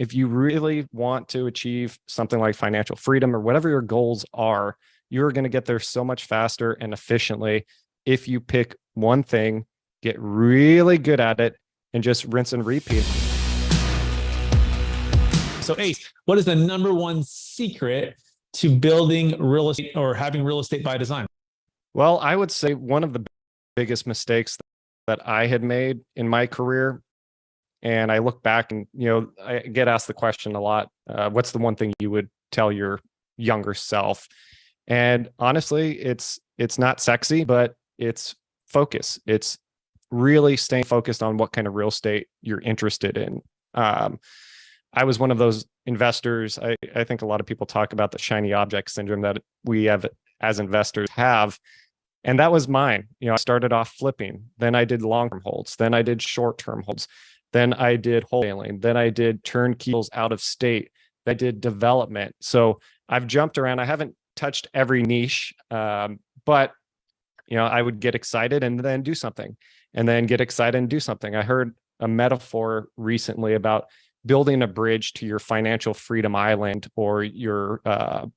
if you really want to achieve something like financial freedom or whatever your goals are, you're going to get there so much faster and efficiently if you pick one thing, get really good at it, and just rinse and repeat. So Ace, what is the number one secret to building real estate or having real estate by design? Well, I would say one of the biggest mistakes that I had made in my career, and I look back and, I get asked the question a lot, what's the one thing you would tell your younger self? And honestly, it's not sexy, but it's focus. It's really staying focused on what kind of real estate you're interested in. I was one of those investors. I think a lot of people talk about the shiny object syndrome that we have as investors have. And that was mine. I started off flipping. Then I did long-term holds. Then I did short-term holds. Then I did wholesaling. Then I did turnkey out of state. Then I did development. So I've jumped around. I haven't touched every niche, but I would get excited and then do something, and then get excited and do something. I heard a metaphor recently about building a bridge to your financial freedom island, or your the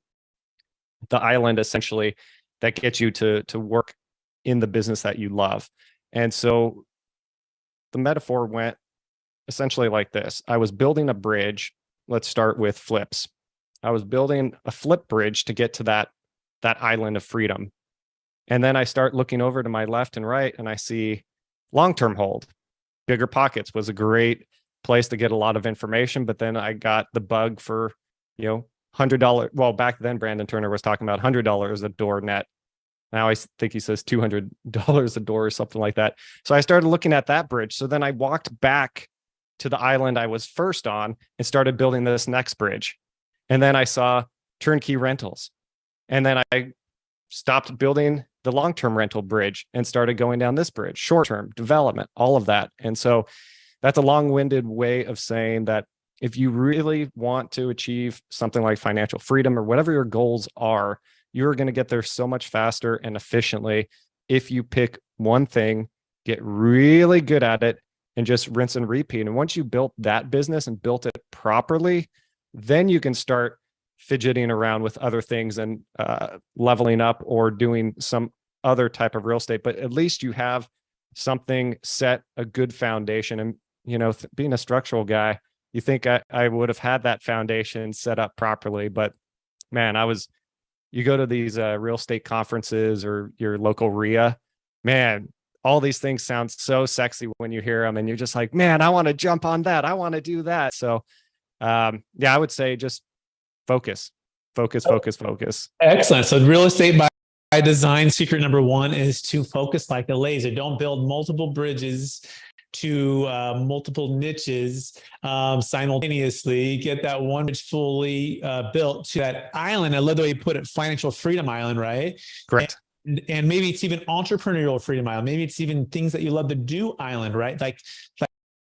island essentially that gets you to work in the business that you love. And so the metaphor went essentially like this. I was building a bridge. Let's start with flips. I was building a flip bridge to get to that island of freedom. And then I start looking over to my left and right, and I see long-term hold. Bigger Pockets was a great place to get a lot of information, but then I got the bug for, $100. Well, back then, Brandon Turner was talking about $100 a door net. Now I think he says $200 a door or something like that. So I started looking at that bridge. So then I walked back to the island I was first on and started building this next bridge. And then I saw turnkey rentals. And then I stopped building the long-term rental bridge and started going down this bridge, short-term development, all of that. And so that's a long-winded way of saying that if you really want to achieve something like financial freedom or whatever your goals are, you're going to get there so much faster and efficiently if you pick one thing, get really good at it, and just rinse and repeat. And once you built that business and built it properly, then you can start fidgeting around with other things and leveling up or doing some other type of real estate. But at least you have something set, a good foundation. And, being a structural guy, you think I would have had that foundation set up properly. But man, you go to these real estate conferences or your local RIA, man, all these things sound so sexy when you hear them, and you're just like, man, I want to jump on that. I want to do that. So I would say just focus. Excellent. So real estate by design, secret number one is to focus like a laser. Don't build multiple bridges to multiple niches simultaneously. Get that one bridge fully built to that island. I love the way you put it, financial freedom island, right? Correct. And maybe it's even entrepreneurial freedom island. Maybe it's even things that you love to do island, right? Like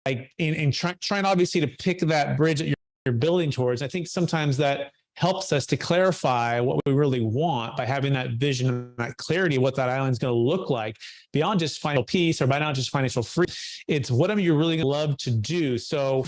trying obviously to pick that bridge that you're building towards. I think sometimes that helps us to clarify what we really want by having that vision and that clarity of what that island is going to look like beyond just financial peace or by not just financial freedom. It's what am you really going to love to do? So